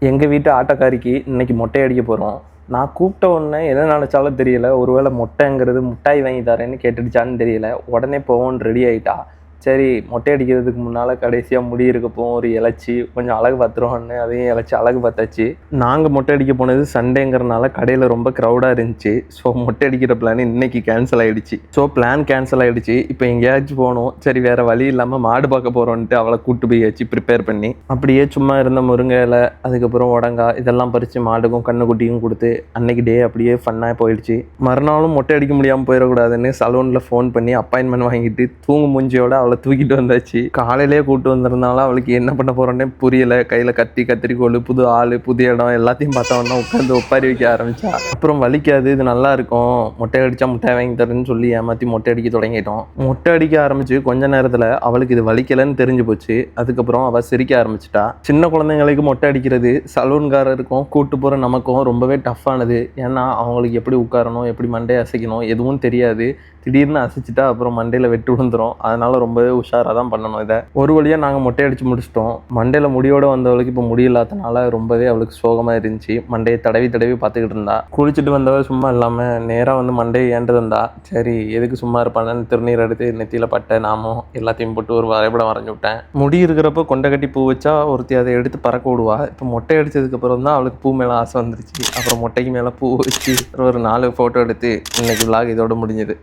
எங்கள் வீட்டு ஆட்டோக்காரிக்கு இன்னைக்கு மொட்டை அடிக்க போகிறோம். நான் கூப்பிட்ட உடனே என்ன நினச்சாலும் தெரியல. ஒருவேளை மொட்டைங்கிறது முட்டாய் வாங்கி தரேன்னு கேட்டுடுச்சான்னு தெரியல. உடனே போவோன்னு ரெடி ஆகிட்டா. சரி, மொட்டை அடிக்கிறதுக்கு முன்னால் கடைசியாக முடி இருக்கப்போ ஒரு இலச்சி கொஞ்சம் அழகு பார்த்துருவோன்னு அதையும் இலச்சி அழகு பார்த்தாச்சு. நாங்கள் மொட்டை அடிக்க போனது சண்டேங்கிறனால கடையில் ரொம்ப க்ரௌடாக இருந்துச்சு. ஸோ மொட்டை அடிக்கிற பிளான் இன்னைக்கு கேன்சல் ஆகிடுச்சு. ஸோ பிளான் கேன்சல் ஆகிடுச்சு. இப்போ எங்கேயாச்சும் போகணும். சரி, வேறு வழி இல்லாமல் மாடு பார்க்க போகிறோன்ட்டு அவளை கூப்பிட்டு போயாச்சு ப்ரிப்பேர் பண்ணி. அப்படியே சும்மா இருந்த முருங்கை இலை, அதுக்கப்புறம் உடங்காய் இதெல்லாம் பறித்து மாடுக்கும் கண்ணுக்குட்டியும் கொடுத்து அன்னைக்கு டே அப்படியே ஃபன்னாக போயிடுச்சு. மறுநாளும் மொட்டை அடிக்க முடியாமல் போயிடக்கூடாதுன்னு சலூனில் ஃபோன் பண்ணி அப்பாயின்மெண்ட் வாங்கிட்டு தூங்கு மூஞ்சியோட அவளை தூக்கிட்டு வந்தாச்சு. காலையிலே கூப்பிட்டு வந்திருந்தாலும் அவளுக்கு என்ன பண்ண போறோன்னே புரியல. கையில கத்திரிக்கோள், புது ஆள், புது இடம் எல்லாத்தையும் பார்த்தோன்னா உட்காந்து ஒப்பாரி வைக்க ஆரம்பிச்சா. அப்புறம் வலிக்காது, இது நல்லா இருக்கும், மொட்டை அடிச்சா முட்டை வாங்கி தரேன்னு சொல்லி ஏமாத்தி மொட்டை அடிக்க தொடங்கிட்டோம். மொட்டை அடிக்க ஆரம்பிச்சு கொஞ்ச நேரத்துல அவளுக்கு இது வலிக்கலன்னு தெரிஞ்சு போச்சு. அதுக்கப்புறம் அவ சிரிக்க ஆரம்பிச்சிட்டா. சின்ன குழந்தைங்களுக்கு மொட்டை அடிக்கிறது சலூன்காரருக்கும் கூட்டு போற நமக்கும் ரொம்பவே டஃப்பானது. ஏன்னா அவங்களுக்கு எப்படி உட்காரணும், எப்படி மண்டையை அசைக்கணும் எதுவும் தெரியாது. திடீர்னு அசைச்சிட்டா அப்புறம் மண்டையில் வெட்டு விழுந்துடும். அதனால ரொம்பவே உஷாராக தான் பண்ணணும். இதை ஒரு வழியாக நாங்கள் மொட்டை அடித்து முடிச்சிட்டோம். மண்டையில் முடியோடு வந்தவளுக்கு இப்போ முடியில்லாதனால ரொம்பவே அவளுக்கு சோகமாக இருந்துச்சு. மண்டையை தடவி பார்த்துக்கிட்டு இருந்தா. குளிச்சுட்டு வந்தவள் சும்மா இல்லாமல் நேராக வந்து மண்டையை ஏண்டு வந்தா. சரி, எதுக்கு சும்மா இருப்பானு திருநீர் எடுத்து நெத்தியில் பட்டை நாமும் எல்லாத்தையும் போட்டு ஒரு வரைபடம் வரைஞ்சி விட்டேன். முடி இருக்கிறப்போ கொண்டை கட்டி பூ வச்சா ஒருத்தி அதை எடுத்து பறக்க விடுவா. இப்போ மொட்டை அடித்ததுக்கப்புறம் தான் அவளுக்கு பூ மேலே ஆசை வந்துருச்சு. அப்புறம் மொட்டைக்கு மேலே பூ வச்சு ஒரு 4 ஃபோட்டோ எடுத்து இன்னைக்கு விலாக் இதோட முடிஞ்சது.